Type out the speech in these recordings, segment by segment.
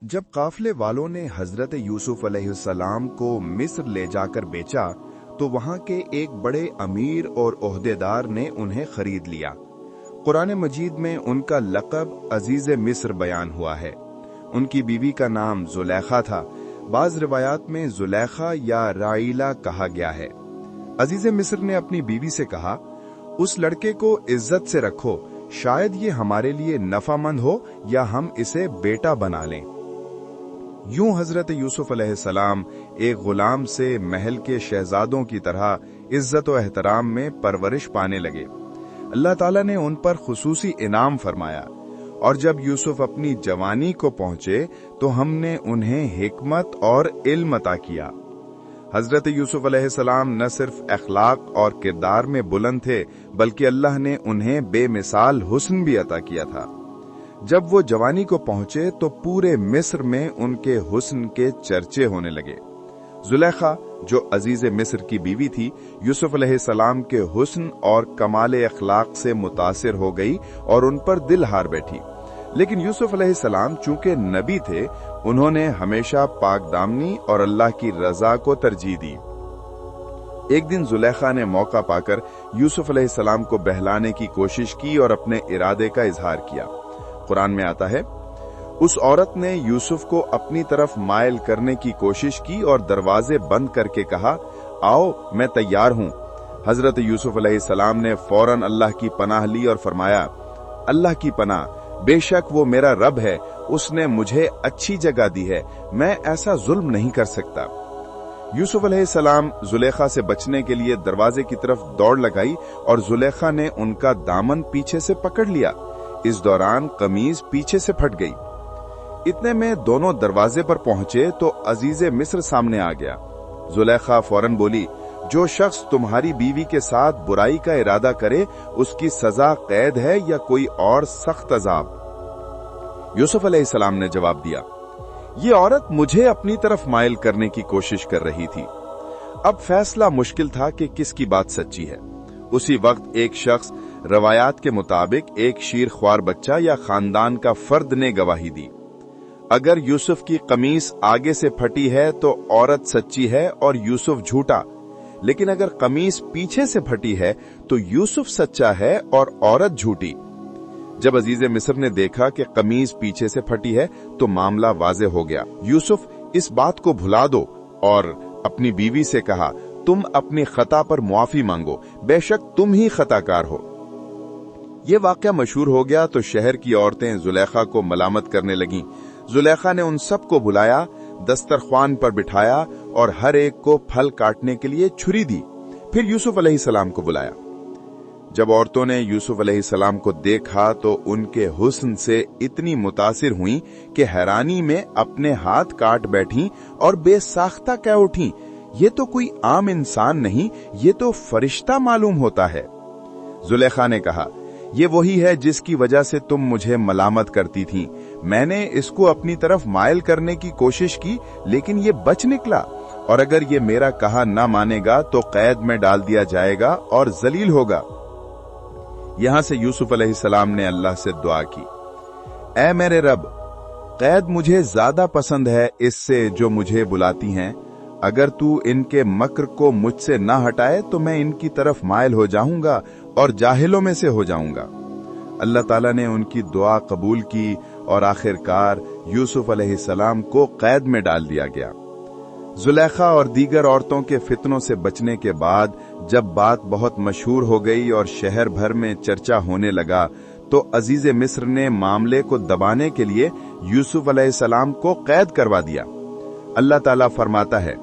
जब काफले वालों ने हजरत यूसुफ अलैहिस्सलाम को मिस्र ले जाकर बेचा तो वहां के एक बड़े अमीर और ओहदेदार ने उन्हें खरीद लिया। कुरान मजीद में उनका लक़ब अजीज मिस्र बयान हुआ है। उनकी बीवी का नाम जुलेखा था। बाज रिवायात में जुलेखा या राइला कहा गया है। अजीज मिस्र ने अपनी बीवी से कहा, उस लड़के को इज्जत से रखो, शायद ये हमारे लिए नफामंद हो या हम इसे बेटा बना लें। यूं हजरत यूसुफ अलैहिस्सलाम एक गुलाम से महल के शहजादों की तरह इज्जत और एहतराम में परवरिश पाने लगे। अल्लाह ताला ने उन पर खुसूसी इनाम फरमाया और जब यूसुफ अपनी जवानी को पहुंचे तो हमने उन्हें हिकमत और इल्म अता किया। हजरत यूसुफ अलैहिस्सलाम न सिर्फ अखलाक और किरदार में बुलंद थे बल्कि अल्लाह ने उन्हें बेमिसाल हुस्न भी अता किया था। जब वो जवानी को पहुंचे तो पूरे मिस्र में उनके हुस्न के चर्चे होने लगे। जुलेखा जो अजीज मिस्र की बीवी थी, यूसुफ अलैहिस्सलाम के हुस्न और कमाल अखलाक से मुतासिर हो गई और उन पर दिल हार बैठी। लेकिन यूसुफ अलैहिस्सलाम चूंकि नबी थे, उन्होंने हमेशा पाकदामनी और अल्लाह की रजा को तरजीह दी। एक दिन जुलेखा ने मौका पाकर यूसुफ अलैहिस्सलाम को बहलाने की कोशिश की और अपने इरादे का इजहार किया। कुरान में आता है, उस औरत ने यूसुफ को अपनी तरफ मायल करने की कोशिश की और दरवाजे बंद करके कहा, आओ मैं तैयार हूं। हजरत यूसुफ अलैहिस्सलाम ने फौरन अल्लाह की पनाह ली और फरमाया, अल्लाह की पनाह, बेशक वो मेरा रब है, उसने मुझे अच्छी जगह दी है, मैं ऐसा जुल्म नहीं कर सकता। यूसुफ अलैहिस्सलाम जुलेखा से बचने के लिए दरवाजे की तरफ दौड़ लगाई और जुलेखा ने उनका दामन पीछे से पकड़ लिया। इस दौरान कमीज पीछे से फट गई। इतने में दोनों दरवाजे पर पहुंचे तो अजीज मिस्र सामने आ गया। जुलेखा फौरन बोली, जो शख्स तुम्हारी बीवी के साथ बुराई का इरादा करे उसकी सजा कैद है या कोई और सख्त अजाब। यूसुफ अलैहिस्सलाम ने जवाब दिया, ये औरत मुझे अपनी तरफ मायल करने की कोशिश कर रही थी। अब फैसला मुश्किल था कि किसकी बात सच्ची है। उसी वक्त एक शख्स, रवायात के मुताबिक एक शीरख्वार बच्चा या खानदान का फर्द ने गवाही दी। अगर यूसुफ की कमीज आगे से फटी है तो औरत सच्ची है और यूसुफ झूठा, लेकिन अगर कमीज पीछे से फटी है तो यूसुफ सच्चा है और औरत झूठी। जब अजीज मिस्र ने देखा कि कमीज पीछे से फटी है तो मामला वाज़ेह हो गया। यूसुफ, इस बात को भुला दो और अपनी बीवी से कहा, तुम अपनी खता पर मुआफी मांगो, बेशक तुम ही खताकार हो। ये वाकया मशहूर हो गया तो शहर की औरतें जुलेखा को मलामत करने लगीं। जुलेखा ने उन सबको बुलाया, दस्तरख्वान पर बिठाया और हर एक को फल काटने के लिए छुरी दी। फिर यूसुफ अलैहिस्सलाम को बुलाया। जब औरतों ने यूसुफ अलैहिस्सलाम को देखा तो उनके हुस्न से इतनी मुतासिर हुई कि हैरानी में अपने हाथ काट बैठी और बेसाख्ता कह उठी, ये तो कोई आम इंसान नहीं, ये तो फरिश्ता मालूम होता है। जुलेखा ने कहा, ये वही है जिसकी वजह से तुम मुझे मलामत करती थी। मैंने इसको अपनी तरफ मायल करने की कोशिश की लेकिन ये बच निकला, और अगर ये मेरा कहा न मानेगा तो कैद में डाल दिया जाएगा और जलील होगा। यहां से यूसुफ अलैहिस्सलाम ने अल्लाह से दुआ की, ऐ मेरे रब, कैद मुझे ज्यादा पसंद है इससे जो मुझे बुलाती हैं। अगर तू इनके मक्र को मुझसे न हटाए तो मैं इनकी तरफ मायल हो जाऊंगा और जाहिलों में से हो जाऊंगा। अल्लाह ताला ने उनकी दुआ कबूल की और आखिरकार यूसुफ अलैहिस्सलाम को कैद में डाल दिया गया। जुलेखा और दीगर औरतों के फितनों से बचने के बाद जब बात बहुत मशहूर हो गई और शहर भर में चर्चा होने लगा तो अजीज मिस्र ने मामले को दबाने के लिए यूसुफ अलैहिस्सलाम को कैद करवा दिया। अल्लाह ताला फरमाता है,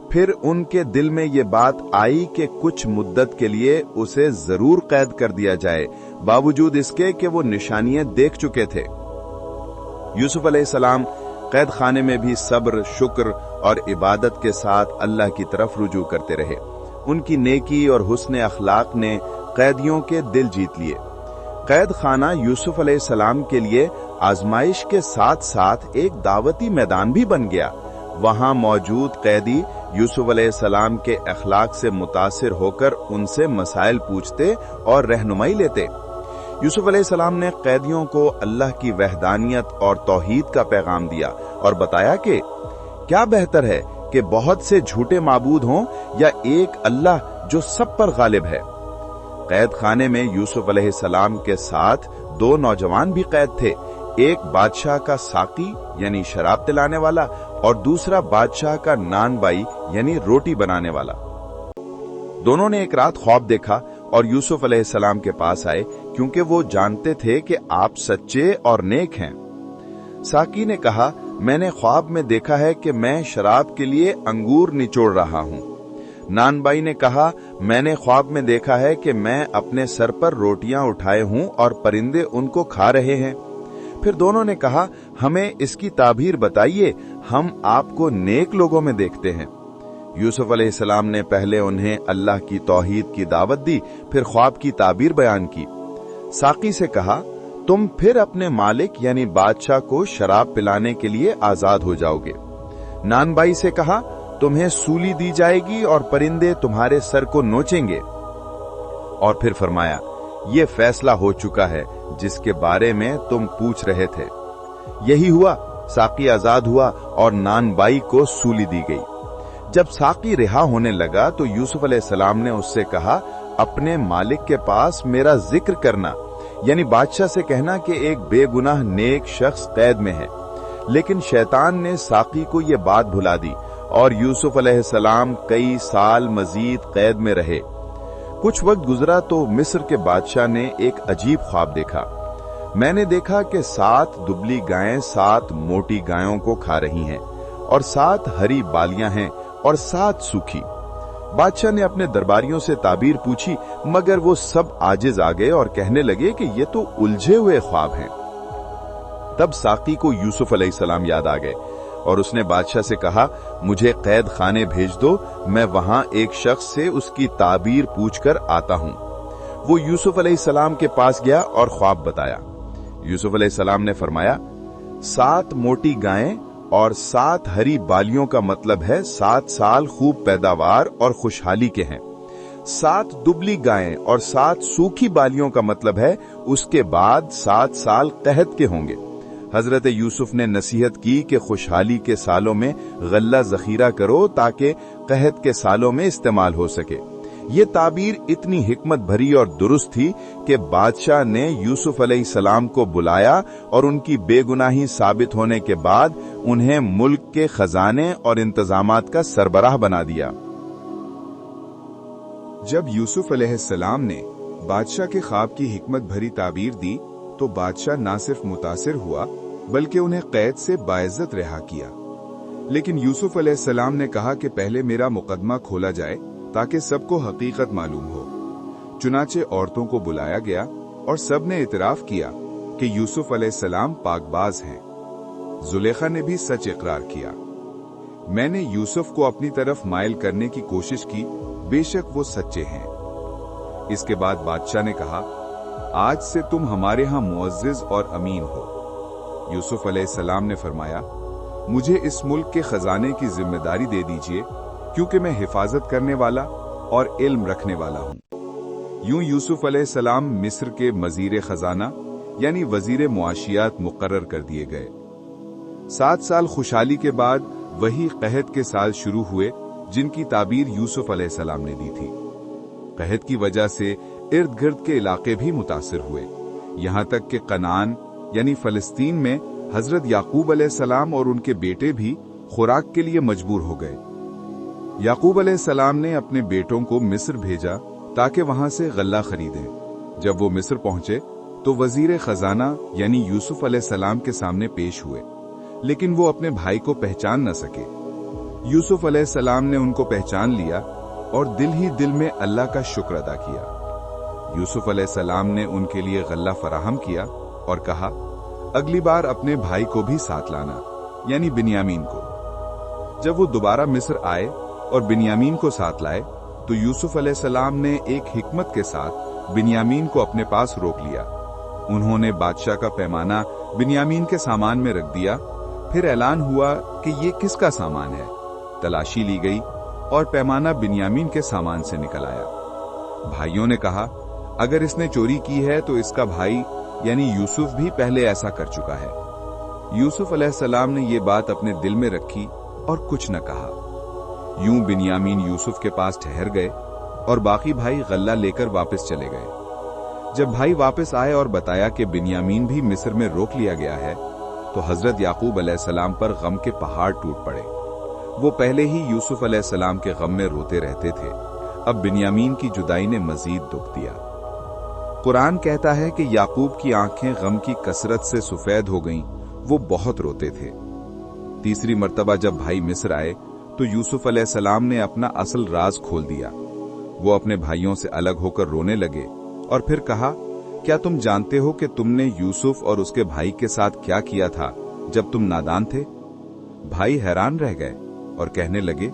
फिर उनके दिल में ये बात आई कि कुछ मुद्दत के लिए उसे जरूर कैद कर दिया जाए, बावजूद इसके कि वो निशानियां देख चुके थे। यूसुफ अलैहिस्सलाम कैद खाने में भी सब्र, शुक्र और इबादत के साथ अल्लाह की तरफ रुजू करते रहे। उनकी नेकी और हुस्न अखलाक ने कैदियों के दिल जीत लिए। कैद खाना यूसुफ अलैहिस्सलाम के लिए आजमाइश के साथ साथ एक दावती मैदान भी बन गया। वहां मौजूद कैदी यूसुफ अलैहिस्सलाम के अखलाक से मुतासिर होकर उनसे मसाइल पूछते और रहनुमाई लेते। यूसुफ अलैहिस्सलाम ने कैदियों को अल्लाह की वहदानियत और तौहीद का पैगाम दिया और बताया कि क्या बेहतर है कि बहुत से झूठे माबूद हों या एक अल्लाह जो सब पर गालिब है। कैद खाने में यूसुफ अलैहिस्सलाम के साथ 2 नौजवान भी कैद थे, एक बादशाह का साकी यानी शराब पिलाने वाला और दूसरा बादशाह का नानबाई यानी रोटी बनाने वाला। दोनों ने एक रात ख्वाब देखा और यूसुफ अलैहिस्सलाम के पास आए क्योंकि वो जानते थे कि आप सच्चे और नेक हैं। साकी ने कहा, मैंने ख्वाब में देखा है कि मैं शराब के लिए अंगूर निचोड़ रहा हूं। नानबाई ने कहा, मैंने ख्वाब में देखा है कि मैं अपने सर पर रोटियां उठाए हूं और परिंदे उनको खा रहे हैं। फिर दोनों ने कहा, हमें इसकी ताबीर बताइए, हम आपको नेक लोगों में देखते हैं। यूसुफ अलैहिस्सलाम ने पहले उन्हें अल्लाह की तौहीद की दावत दी, फिर ख्वाब की ताबीर बयान की। साकी से कहा, तुम फिर अपने मालिक यानी बादशाह को शराब पिलाने के लिए आजाद हो जाओगे। नानबाई से कहा, तुम्हें सूली दी जाएगी और परिंदे तुम्हारे सर को नोचेंगे। और फिर फरमाया, ये फैसला हो चुका है जिसके बारे में तुम पूछ रहे थे। यही हुआ, साकी आजाद हुआ और नानबाई को सूली दी गई। जब साकी रिहा होने लगा तो यूसुफ अलैहिस्सलाम ने उससे कहा, अपने मालिक के पास मेरा जिक्र करना, यानी बादशाह से कहना कि एक बेगुनाह नेक शख्स कैद में है। लेकिन शैतान ने साकी को ये बात भुला दी और यूसुफ अलैहिस्सलाम कई साल मजीद कैद में रहे। कुछ वक्त गुजरा तो मिस्र के बादशाह ने एक अजीब ख्वाब देखा। मैंने देखा कि 7 दुबली गायें 7 मोटी गायों को खा रही हैं और 7 हरी बालियां हैं और 7 सूखी। बादशाह ने अपने दरबारियों से ताबीर पूछी, मगर वो सब आजिज आ गए और कहने लगे कि ये तो उलझे हुए ख्वाब हैं। तब साकी को यूसुफ अलैहिस्सलाम याद आ गए और उसने बादशाह से कहा, मुझे कैद खाने भेज दो, मैं वहां एक शख्स से उसकी ताबीर पूछकर आता हूं। वो यूसुफ अलैहिस्सलाम के पास गया और ख्वाब बताया। यूसुफ अलैहिस्सलाम ने फरमाया, 7 मोटी गायें और 7 हरी बालियों का मतलब है 7 साल खूब पैदावार और खुशहाली के हैं। 7 दुबली गायें और 7 सूखी बालियों का मतलब है उसके बाद 7 साल कहत के होंगे। हजरत यूसुफ ने नसीहत की कि खुशहाली के सालों में गल्ला जखीरा करो ताकि कहत के सालों में इस्तेमाल हो सके। ये ताबीर इतनी हिकमत भरी और दुरुस्त थी कि बादशाह ने यूसुफ अलैहिस्सलाम को बुलाया और उनकी बेगुनाही साबित होने के बाद उन्हें मुल्क के खजाने और इंतजामात का सरबराह बना दिया। जब यूसुफ अलैहिस्सलाम ने बादशाह के ख्वाब की हिकमत भरी ताबीर दी तो बादशाह ना सिर्फ मुतासिर हुआ बल्कि उन्हें कैद से बाइज्जत रिहा किया। लेकिन यूसुफ अलैहिस्सलाम ने कहा कि पहले मेरा मुकदमा खोला जाए ताकि सबको हकीकत मालूम हो। चुनाचे औरतों को बुलाया गया और सब ने इतराफ किया कि यूसुफ अलैहिस्सलाम पाकबाज हैं। जुलेखा ने भी सच इकरार किया। मैंने यूसुफ को अपनी तरफ माइल करने की कोशिश की, बेशक वो सच्चे हैं। इसके बाद बादशाह ने कहा, आज से तुम हमारे यहाँ मुअज्जिज और अमीन हो। यूसुफ अलैहिस्सलाम ने फरमाया, मुझे इस मुल्क के खजाने की जिम्मेदारी दे दीजिए क्योंकि मैं हिफाजत करने वाला और इल्म रखने वाला हूं। यूं यूसुफ अलैहिस्सलाम मिस्र के मजीर खजाना यानी वजीर मुआशियात मुकर्रर कर दिए गए। 7 साल खुशहाली के बाद वही कहत के साल शुरू हुए जिनकी ताबीर यूसुफ अलैहिस्सलाम ने दी थी। कहत की वजह से इर्द गिर्द के इलाके भी मुतासिर हुए, यहां तक कि कनान यानी फलस्तीन में हजरत याकूब अलैहिस्सलाम और उनके बेटे भी खुराक के लिए मजबूर हो गए। याकूब अलैहिस्सलाम ने अपने बेटों को मिस्र भेजा ताकि वहां से गल्ला खरीदें। जब वो मिस्र पहुंचे तो वजीर खजाना यानी यूसुफ अलैहिस्सलाम के सामने पेश हुए, लेकिन वो अपने भाई को पहचान न सके। यूसुफ अलैहिस्सलाम ने उनको पहचान लिया और दिल ही दिल में अल्लाह का शुक्र अदा किया। यूसुफ अलैहिस्सलाम ने उनके लिए गल्ला फराहम किया और कहा, अगली बार अपने भाई को भी साथ लाना, यानी बिन्यामीन को। जब वो दोबारा मिस्र आए और बिन्यामीन को साथ लाए तो यूसुफ अलैहिस्सलाम ने एक हिकमत के साथ बिन्यामीन को अपने पास रोक लिया। उन्होंने बादशाह का पैमाना बिन्यामीन के सामान में रख दिया। फिर ऐलान हुआ कि ये किसका सामान है। तलाशी ली गई और पैमाना बिन्यामीन के सामान से निकल आया। भाइयों ने कहा, अगर इसने चोरी की है तो इसका भाई यानी यूसुफ भी पहले ऐसा कर चुका है। यूसुफ अलैहिस्सलाम ने ये बात अपने दिल में रखी और कुछ न कहा। यूं बिन्यामीन यूसुफ के पास ठहर गए और बाकी भाई गल्ला लेकर वापस चले गए। जब भाई वापस आए और बताया कि बिन्यामीन भी मिस्र में रोक लिया गया है, तो हजरत याकूब अलैहिस्सलाम पर गम के पहाड़ टूट पड़े। वो पहले ही यूसुफ अलैहिस्सलाम के गम में रोते रहते थे, अब बिन्यामीन की जुदाई ने मजीद दुख दिया। कुरान कहता है कि याकूब की आंखें गम की कसरत से सफेद हो गईं, वो बहुत रोते थे। तीसरी मर्तबा जब भाई मिस्र आए तो यूसुफ अलैहिस्सलाम ने अपना असल राज खोल दिया। वो अपने भाइयों से अलग होकर रोने लगे और फिर कहा, क्या तुम जानते हो कि तुमने यूसुफ और उसके भाई के साथ क्या किया था जब तुम नादान थे? भाई हैरान रह गए और कहने लगे,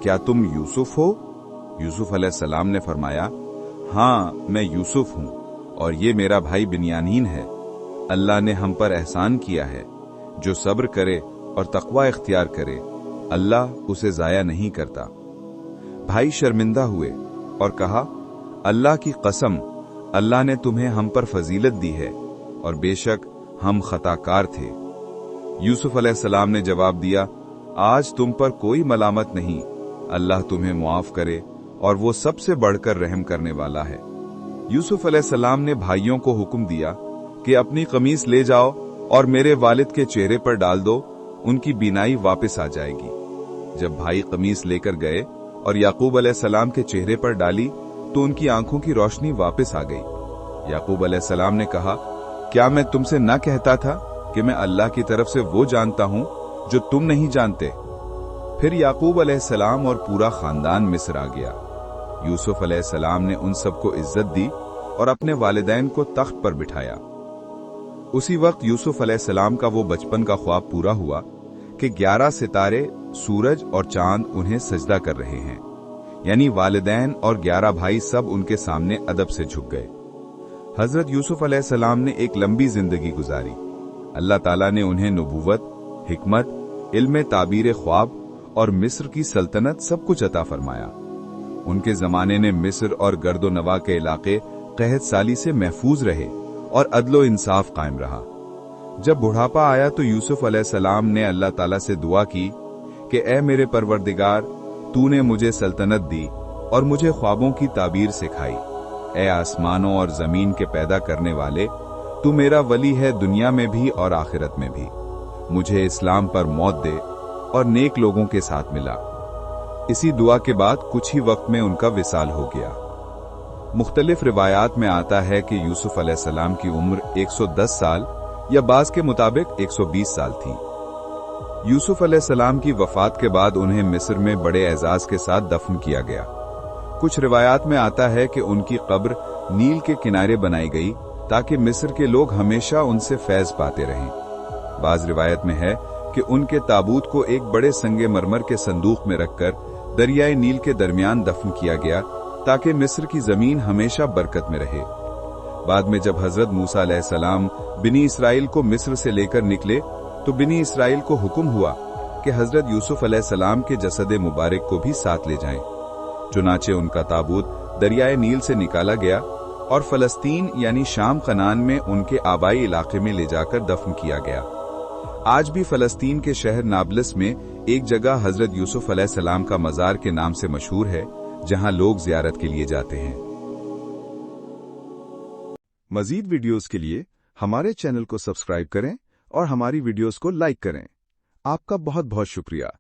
क्या तुम यूसुफ हो? यूसुफ अलैहिस्सलाम ने फरमाया, हाँ मैं यूसुफ हूं और ये मेरा भाई बिन्यामीन है। अल्लाह ने हम पर एहसान किया है। जो सब्र करे और तकवा इख्तियार करे, अल्लाह उसे जाया नहीं करता। भाई शर्मिंदा हुए और कहा, अल्लाह की कसम, अल्लाह ने तुम्हें हम पर फजीलत दी है और बेशक हम खताकार थे। यूसुफ अलैहिस्सलाम ने जवाब दिया, आज तुम पर कोई मलामत नहीं, अल्लाह तुम्हें मुआफ करे और वो सबसे बढ़कर रहम करने वाला है। यूसुफ अलैहिस्सलाम ने भाइयों को हुक्म दिया कि अपनी कमीज ले जाओ और मेरे वालिद के चेहरे पर डाल दो, उनकी बीनाई वापस आ जाएगी। जब भाई कमीज लेकर गए और याकूब अलैहिस्सलाम के चेहरे पर डाली तो उनकी आंखों की रोशनी वापस आ गई। याकूब अलैहिस्सलाम ने कहा, क्या मैं तुमसे न कहता था कि मैं अल्लाह की तरफ से वो जानता हूं जो तुम नहीं जानते? फिर याकूब अलैहिस्सलाम और पूरा खानदान मिस्र आ गया। यूसुफ अलैहिस्सलाम ने उन सबको इज्जत दी और अपने वालिदैन को तख्त पर बिठाया। उसी वक्त यूसुफ अलैहिस्सलाम का वो बचपन का ख्वाब पूरा हुआ कि 11 सितारे, सूरज और चांद उन्हें सजदा कर रहे हैं, यानी वालिदैन और 11 भाई सब उनके सामने अदब से झुक गए। हजरत यूसुफ अलैहिस्सलाम ने एक लंबी जिंदगी गुजारी। अल्लाह ताला ने उन्हें नबूवत, हिकमत, इल्म ताबीर ख्वाब और मिस्र की सल्तनत सब कुछ अता फरमाया। उनके जमाने ने मिस्र और गर्दो नवा के इलाके कहत साली से महफूज रहे और अदलो इंसाफ कायम रहा। जब बुढ़ापा आया तो यूसुफ अलैहिस्सलाम ने अल्लाह ताला से दुआ की कि ए मेरे परवरदिगार, तूने मुझे सल्तनत दी और मुझे ख्वाबों की ताबीर सिखाई। ए आसमानों और जमीन के पैदा करने वाले, तू मेरा वली है दुनिया में भी और आखिरत में भी। मुझे इस्लाम पर मौत दे और नेक लोगों के साथ मिला। इसी दुआ के बाद कुछ ही वक्त में उनका विसाल हो गया। मुख्तलिफ रिवायात में आता है कि यूसुफ अलैहिस्सलाम की उम्र 110 साल या बाज के मुताबिक 120 साल थी। यूसुफ अलैहिस्सलाम की वफात के बाद उन्हें मिस्र में बड़े एजाज के साथ दफन किया गया। कुछ रिवायात में आता है कि उनकी कब्र नील के किनारे बनाई गई ताकि मिस्र के लोग हमेशा उनसे फैज पाते रहें। बाज रिवायत में है कि उनके ताबूत को एक बड़े संगे मरमर के संदूक में रखकर दरियाए नील के दरमियान दफन किया गया ताकि मिस्र की जमीन हमेशा बरकत में रहे। बाद में जब हजरत मूसा अलैहिस्सलाम बिनी इसराइल को मिस्र से लेकर निकले तो बिनी इसराइल को हुक्म हुआ कि हजरत यूसुफ अलैहिस्सलाम के जसद मुबारक को भी साथ ले जाएं। चुनाचे उनका ताबूत दरियाए नील से निकाला गया और फलस्तीन यानी शाम कनान में उनके आबाई इलाके में ले जाकर दफन किया गया। आज भी फलस्तीन के शहर नाबलस में एक जगह हजरत यूसुफ अलैहिस्सलाम का मजार के नाम से मशहूर है, जहां लोग जियारत के लिए जाते हैं। मजीद वीडियोस के लिए हमारे चैनल को सब्सक्राइब करें और हमारी वीडियोस को लाइक करें। आपका बहुत बहुत शुक्रिया।